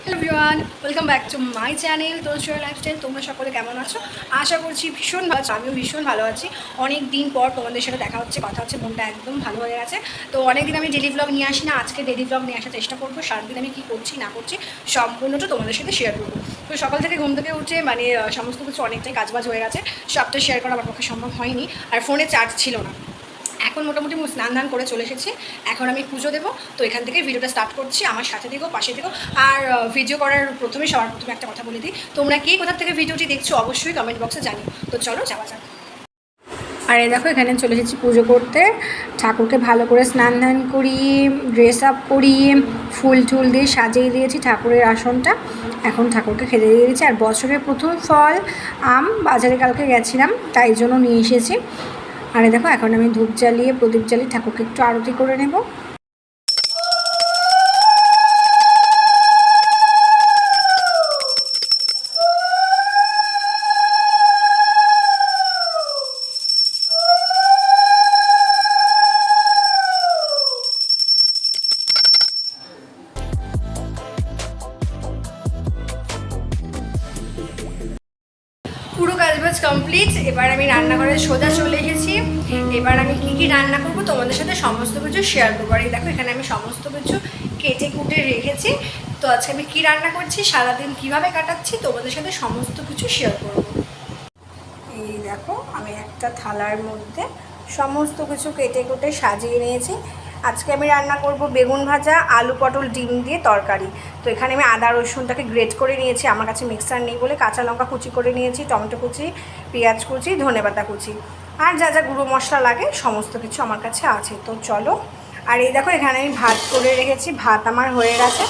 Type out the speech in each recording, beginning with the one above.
Hello everyone, welcome back to my channel Tanushree lifestyle. তোমরা সকলে কেমন আছো? আশা করছি ভীষণ ভালো আছো। আমিও ভীষণ ভালো আছি। অনেক দিন পর তোমাদের সাথে দেখা হচ্ছে, কথা হচ্ছে, মনটা একদম ভালো হয়ে গেছে। তো অনেকদিন আমি ডেলি ব্লগ নিয়ে আসি না, আজকে ডেলি ব্লগ নিয়ে আসার চেষ্টা করবো। সারাদিন আমি কী করছি না করছি সম্পূর্ণটা তোমাদের সাথে শেয়ার করবো। তো সকাল থেকে ঘুম থেকে উঠে সমস্ত কিছু অনেকটাই কাজবাজ হয়ে গেছে, সবটা শেয়ার করা আমার পক্ষে সম্ভব হয়নি। আর ফোনে চার্জ ছিল না। এখন মোটামুটি স্নান ধান করে চলে এসেছি, এখন আমি পুজো দেবো। তো এখান থেকে ভিডিওটা স্টার্ট করছি, আমার সাথে থেকো, পাশে থেকো। আর ভিডিও করার সবার প্রথমে একটা কথা বলে দিই, তোমরা কে কোথা থেকে ভিডিওটি দেখছো অবশ্যই কমেন্ট বক্সে জানিও। তো চলো যাওয়া যাক। আর এই দেখো এখানে চলে এসেছি পুজো করতে। ঠাকুরকে ভালো করে স্নান ধান করিয়ে, ড্রেস আপ করিয়ে, ফুল টুল দিয়ে সাজিয়ে দিয়েছি ঠাকুরের আসনটা। এখন ঠাকুরকে খেতে দিয়ে দিয়েছি। আর বছরের প্রথম ফল আম বাজারে কালকে গেছিলাম, তাই জন্য নিয়ে এসেছি। আর দেখো এখন আমি ধূপ জ্বালিয়ে, প্রদীপ জ্বালিয়ে ঠাকুরকে একটু আরতি করে নেব। পুরো কাজবাজ কমপ্লিট। এবার আমি রান্নাঘরে সোজা চলে এসেছি। এবার আমি কী কী রান্না করবো তোমাদের সাথে সমস্ত কিছু শেয়ার করবো। আর এই দেখো এখানে আমি সমস্ত কিছু কেটে কুটে রেখেছি। তো আজকে আমি কী রান্না করছি, সারাদিন কীভাবে কাটাচ্ছি তোমাদের সাথে সমস্ত কিছু শেয়ার করবো। এই দেখো আমি একটা থালার মধ্যে সমস্ত কিছু কেটে কুটে সাজিয়ে নিয়েছি। আজকে আমি রান্না করব বেগুন ভাজা, আলু পটল ডিম দিয়ে তরকারি। তো এখানে আমি আদা রসুনটাকে গ্রেট করে নিয়েছি, আমার কাছে মিক্সার নেই বলে কাঁচা লঙ্কা কুচি করে নিয়েছি, টমেটো কুচি, পেঁয়াজ কুচি, ধনেপাতা কুচি, আর যা যা গুঁড়ো মশলা লাগে সমস্ত কিছু আমার কাছে আছে। তো চলো। আর এই দেখো এখানে আমি ভাত করে রেখেছি, ভাত আমার হয়ে গেছে।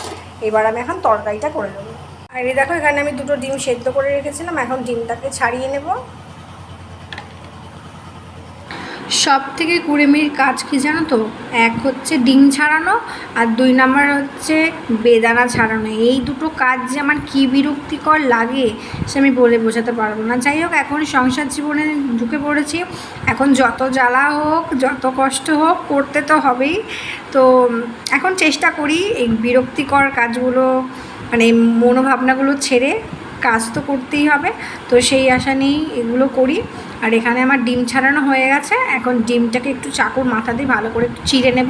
এবার আমি এখন তরকারিটা করে নেবো। আর এই দেখো এখানে আমি দুটো ডিম সেদ্ধ করে রেখেছিলাম, এখন ডিমটাকে ছাড়িয়ে নেব। সব থেকে কুড়েমির কাজ কী জানো তো? এক হচ্ছে ডিম ছাড়ানো, আর 2 নাম্বার হচ্ছে বেদানা ছাড়ানো। এই দুটো কাজ যে আমার কী বিরক্তিকর লাগে সে আমি বলে বোঝাতে পারবো না। যাই হোক, এখন সংসার জীবনে ঢুকে পড়েছি, এখন যত জ্বালা হোক, যত কষ্ট হোক, করতে তো হবেই। তো এখন চেষ্টা করি এই বিরক্তিকর কাজগুলো, মনোভাবনাগুলো ছেড়ে কাজ তো করতেই হবে। তো সেই আশা নিয়েই এগুলো করি। আর এখানে আমার ডিম ছাড়ানো হয়ে গেছে, এখন ডিমটাকে একটু চাকুর মাথা দিয়ে ভালো করে একটু চিড়ে নেব,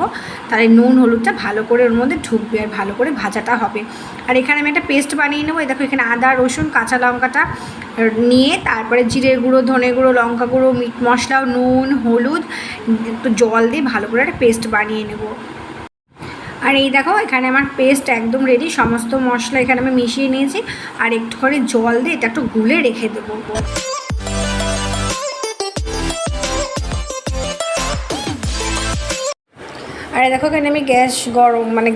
তাহলে নুন হলুদটা ভালো করে ওর মধ্যে ঢুকবে আর ভালো করে ভাজাটা হবে। আর এখানে আমি একটা পেস্ট বানিয়ে নেবো। এই দেখো এখানে আদা রসুন কাঁচা লঙ্কাটা নিয়ে তারপরে জিরের গুঁড়ো, ধনে গুঁড়ো, লঙ্কা গুঁড়ো, মিট মশলা, নুন, হলুদ, একটু জল দিয়ে ভালো করে একটা পেস্ট বানিয়ে নেব। আর এই দেখো এখানে আমার পেস্ট একদম রেডি, সমস্ত মশলা এখানে আমি মিশিয়ে নিয়েছি। আর একটু করে জল দিয়ে এটা একটু গুলে রেখে দেবো। আর দেখো এখানে আমি গ্যাস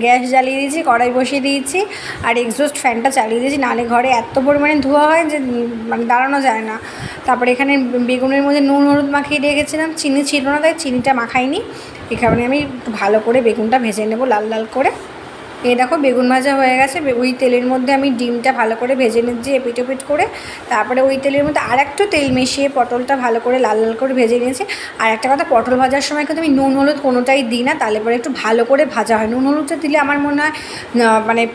গ্যাস জ্বালিয়ে দিয়েছি, কড়াই বসিয়ে দিয়েছি, আর এক্সস্ট ফ্যানটা চালিয়ে দিয়েছি, নাহলে ঘরে এত পরিমাণে ধোঁয়া হয় যে দাঁড়ানো যায় না। তারপরে এখানে বেগুনের মধ্যে নুন হলুদ মাখিয়ে রেখেছিলাম, চিনি ছিল না তাই চিনিটা মাখাইনি। এখানে আমি একটু ভালো করে বেগুনটা ভেজে নেবো লাল লাল করে। এই দেখো বেগুন ভাজা হয়ে গেছে। ওই তেলের মধ্যে আমি ডিমটা ভালো করে ভেজে নিচ্ছি এপিট ওপিট করে। তারপরে ওই তেলের মধ্যে আর একটু তেল মিশিয়ে পটলটা ভালো করে লাল লাল করে ভেজে নিয়েছি। আর একটা কথা, পটল ভাজার সময় কিন্তু আমি নুন হলুদ কোনোটাই দিই না, তাহলে পরে একটু ভালো করে ভাজা হয়। নুন হলুদটা দিলে আমার মনে হয়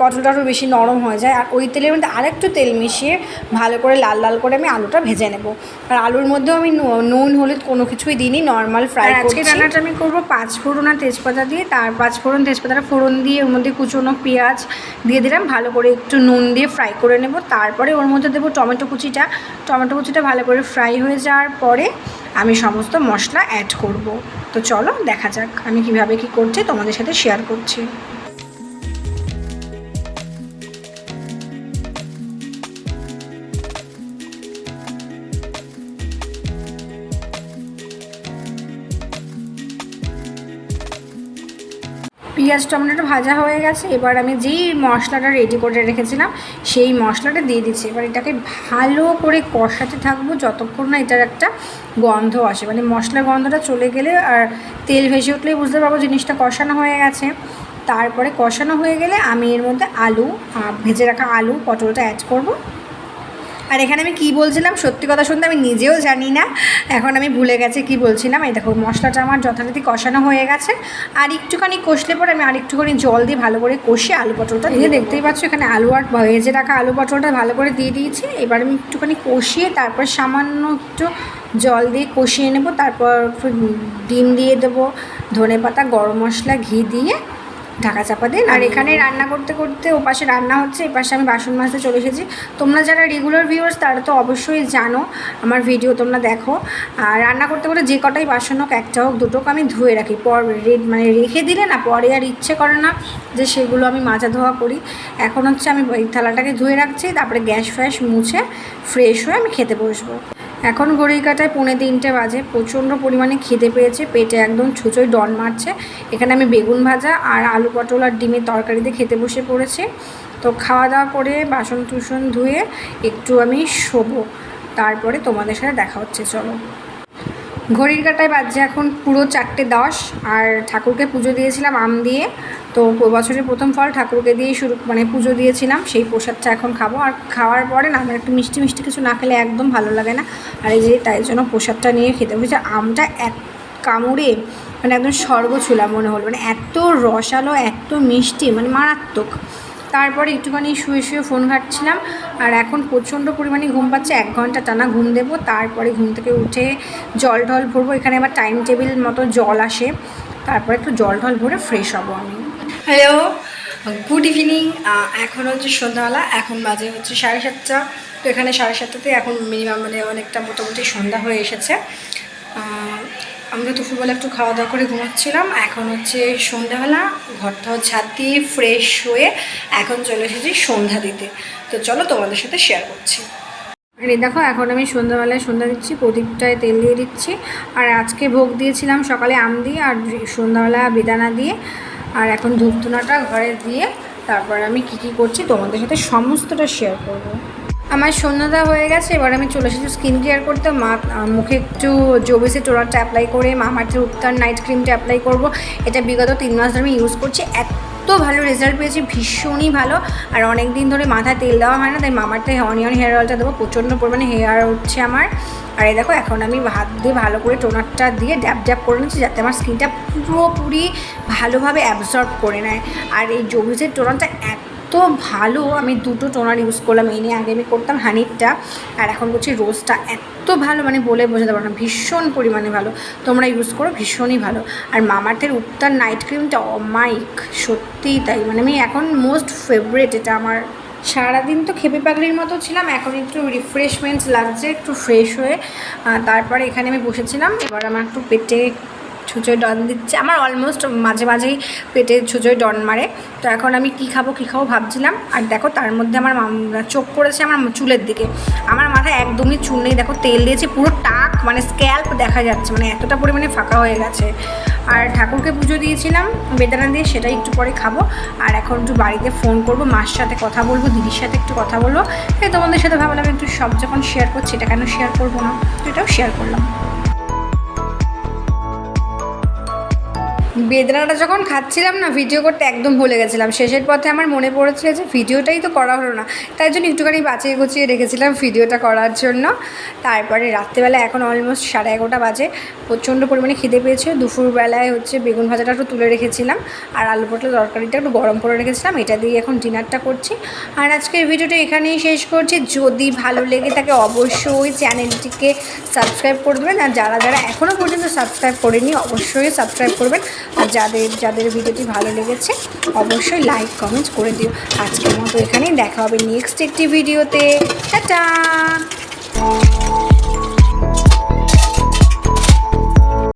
পটলটা আরও বেশি নরম হয়ে যায়। আর ওই তেলের মধ্যে আর একটু তেল মিশিয়ে ভালো করে লাল লাল করে আমি আলুটা ভেজে নেব। আর আলুর মধ্যেও আমি নুন হলুদ কোনো কিছুই দিইনি, নর্মাল ফ্রাই করছি। আজকে রান্নাটা আমি করবো 5 ফোড়ন আর তেজপাতা দিয়ে। তার 5 ফোড়ন তেজপাতাটা ফোড়ন দিয়ে ওর মধ্যে কুচনো পেঁয়াজ দিয়ে দিলাম, ভালো করে একটু নুন দিয়ে ফ্রাই করে নেব। তারপরে ওর মধ্যে দেবো টমেটো কুচিটা ভালো করে ফ্রাই হয়ে যাওয়ার পরে আমি সমস্ত মশলা অ্যাড করব। তো চলো দেখা যাক আমি কিভাবে কি করছি, তোমাদের সাথে শেয়ার করছি। পেঁয়াজ টমেটোটা ভাজা হয়ে গেছে। এবার আমি যেই মশলাটা রেডি করে রেখেছিলাম সেই মশলাটা দিয়ে দিচ্ছি। এবার এটাকে ভালো করে কষাতে থাকবো যতক্ষণ না এটার একটা গন্ধ আসে, মশলার গন্ধটা চলে গেলে আর তেল ভেসে উঠলেই বুঝতে পারবো জিনিসটা কষানো হয়ে গেছে। তারপরে কষানো হয়ে গেলে আমি এর মধ্যে ভেজে রাখা আলু পটলটা অ্যাড করব। আর এখানে আমি কি বলছিলাম, সত্যি কথা শুনতে আমি নিজেও জানি না, এখন আমি ভুলে গেছি কি বলছিলাম। এই দেখো মশলাটা আমার যথারীতি কষানো হয়ে গেছে, আর একটুখানি কষলে পরে আমি আরেকটুখানি জল দিয়ে ভালো করে কষে আলু পটলটা দিয়ে, দেখতেই পাচ্ছ এখানে আলু আর ভেজে রাখা আলু পটলটা ভালো করে দিয়ে দিয়েছি। এবার আমি একটুখানি কষিয়ে তারপর সামান্য একটু জল দিয়ে কষিয়ে নেব, তারপর ডিম দিয়ে দেবো, ধনেপাতা, গরম মশলা, ঘি দিয়ে ঢাকা চাপা দিন। আর এখানে রান্না করতে করতে ও পাশে রান্না হচ্ছে, এই পাশে আমি বাসন মাজতে চলে এসেছি। তোমরা যারা রেগুলার ভিউয়ার্স তারা তো অবশ্যই জানো, আমার ভিডিও তোমরা দেখো। আর রান্না করতে করতে যে কটাই বাসন হোক, একটা হোক দুটো হোক, আমি ধুয়ে রাখি। মানে রেখে দিলে না পরে আর ইচ্ছে করে না যে সেগুলো আমি মাজা ধোয়া করি। এখন হচ্ছে আমি এই থালাটাকে ধুয়ে রাখছি, তারপরে গ্যাস ফ্যাস মুছে ফ্রেশ হয়ে আমি খেতে বসবো। এখন ঘড়ির কাঁটায় 2:45 বাজে, প্রচণ্ড পরিমাণে খিদে পেয়েছে, পেটে একদম ছুঁচোয় ডন মারছে। এখানে আমি বেগুন ভাজা আর আলু পটল আর ডিমের তরকারি দিয়ে খেতে বসে পড়েছি। তো খাওয়া দাওয়া করে বাসন টুসন ধুয়ে একটু আমি শোবো, তারপরে তোমাদের সাথে দেখা হচ্ছে। চলো। ঘড়ির কাঁটায় বাজছে এখন পুরো 4:10, আর ঠাকুরকে পুজো দিয়েছিলাম আম দিয়ে। তো বছরের প্রথম ফল ঠাকুরকে দিয়েই পুজো দিয়েছিলাম, সেই প্রসাদটা এখন খাবো। আর খাওয়ার পরে না আমার একটু মিষ্টি মিষ্টি কিছু না খেলে একদম ভালো লাগে না। আর এই যে তাই জন্য প্রসাদটা নিয়ে খেতে বসেছি। আমটা এক কামড়ে মানে একদম স্বর্গ ছুলা মনে হলো, মানে এত রসালো, এত মিষ্টি, মানে মারাত্মক। তারপরে একটুখানি শুয়ে শুয়ে ফোন ঘাঁটছিলাম, আর এখন প্রচণ্ড পরিমাণে ঘুম পাচ্ছে। 1 ঘন্টা টানা ঘুম দেবো, তারপরে ঘুম থেকে উঠে জল ঢল ভরবো। এখানে আবার টাইম টেবিল মতো জল আসে, তারপরে একটু জল ঢল ভরে ফ্রেশ হবো আমি। Hello, good evening. এখন হচ্ছে সন্ধ্যাবেলা, এখন বাজে হচ্ছে 7:30। তো এখানে 7:30তে এখন মিনিমাম মানে অনেকটা মোটামুটি সন্ধ্যা হয়ে এসেছে। আমরা দুপুরবেলা একটু খাওয়া দাওয়া করে ঘুমাচ্ছিলাম, এখন হচ্ছে সন্ধ্যাবেলা, ঘরটাও ঝাঁট দিয়ে ফ্রেশ হয়ে এখন চলে এসেছি সন্ধ্যা দিতে। তো চলো তোমাদের সাথে শেয়ার করছি। আর এই দেখো এখন আমি সন্ধ্যাবেলায় সন্ধ্যা দিচ্ছি, প্রদীপটায় তেল দিয়ে দিচ্ছি। আর আজকে ভোগ দিয়েছিলাম সকালে আম দিয়ে, আর সন্ধ্যাবেলা বেদানা দিয়ে। আর এখন ধূপধুনাটা ঘরে দিয়ে তারপর আমি কী করছি তোমাদের সাথে সমস্তটা শেয়ার করব। আমার সন্ধ্যাটা হয়ে গেছে, এবার আমি চলে এসেছি স্কিন কেয়ার করতে। মুখে একটু জোবেসে টোনারটা অ্যাপ্লাই করে মামাআর্থের উত্তান নাইট ক্রিমটা অ্যাপ্লাই করব। এটা বিগত 3 মাস ধরে আমি ইউজ করছি, এত ভালো রেজাল্ট পেয়েছি, ভীষণই ভালো। আর অনেক দিন ধরে মাথায় তেল দেওয়া হয় না, তাই মামাআর্থের অনিয়ন হেয়ার অয়েলটা দেবো। প্রচণ্ড পরিমাণে হেয়ার উঠছে আমার। আর এই দেখো এখন আমি হাত দিয়ে ভালো করে টোনারটা দিয়ে ড্যাপ ড্যাপ করে নিচ্ছি, যাতে আমার স্কিনটা পুরোপুরি ভালোভাবে অ্যাবজর্ব করে নেয়। আর এই জোবেসের টোনারটা এত ভালো, আমি 2টো টোনার ইউজ করলাম। এই নিয়ে আগে আমি করতাম হানিরটা, আর এখন করছি রোজটা। এত ভালো মানে বলে বোঝাতে পারবো না, ভীষণ পরিমাণে ভালো। তোমরা ইউজ করো, ভীষণই ভালো। আর মামাআর্থের উত্তান নাইট ক্রিমটা অমাইক, সত্যিই তাই, মানে আমি এখন মোস্ট ফেভারিট এটা আমার। সারাদিন তো খেপে পাগলির মতো ছিলাম, এখন একটু রিফ্রেশমেন্ট লাগছে, একটু ফ্রেশ হয়ে তারপরে এখানে আমি বসেছিলাম। এবার আমার একটু পেটে ছুঁচোয় ডন দিচ্ছে, আমার অলমোস্ট মাঝে মাঝেই পেটে ছুঁচোয় ডন মারে। তো এখন আমি কী খাবো ভাবছিলাম। আর দেখো তার মধ্যে আমার চোখ পড়েছে আমার চুলের দিকে। আমার মাথায় একদমই চুল নেই, দেখো তেল দিয়েছে, পুরো টাক মানে স্ক্যাল্প দেখা যাচ্ছে, মানে এতটা পরিমাণে ফাঁকা হয়ে গেছে। আর ঠাকুরকে পুজো দিয়েছিলাম বেদানা দিয়ে, সেটাই একটু পরে খাবো। আর এখন একটু বাড়িতে ফোন করবো, মার সাথে কথা বলবো, দিদির সাথে একটু কথা বলবো। এই তোমাদের সাথে ভাবলাম একটু সব যখন শেয়ার করছি, এটা কেন শেয়ার করবো না, তো এটাও শেয়ার করলাম। বেদনাটা যখন খাচ্ছিলাম না, ভিডিও করতে একদম ভুলে গেছিলাম। শেষের পথে আমার মনে পড়েছিল যে ভিডিওটাই তো করা হলো না, তাই জন্য একটুখানি বাঁচিয়ে গুছিয়ে রেখেছিলাম ভিডিওটা করার জন্য। তারপরে রাত্রেবেলা এখন অলমোস্ট 11:30 বাজে, প্রচণ্ড পরিমাণে খিদে পেয়েছে। দুপুরবেলায় হচ্ছে বেগুন ভাজাটা একটু তুলে রেখেছিলাম, আর আলু পটল তরকারিটা একটু গরম করে রেখেছিলাম, এটা দিয়ে এখন ডিনারটা করছি। আর আজকের ভিডিওটা এখানেই শেষ করছি। যদি ভালো লেগে থাকে অবশ্যই চ্যানেলটিকে সাবস্ক্রাইব করে দেবেন, আর যারা যারা এখনও পর্যন্ত সাবস্ক্রাইব করেনি অবশ্যই সাবস্ক্রাইব করবেন। আর যাদের ভিডিওটি ভালো লেগেছে অবশ্যই লাইক কমেন্টস করে দিও। আজকের মতো এখানেই দেখা হবে নেক্সট একটি ভিডিওতে। টাটা।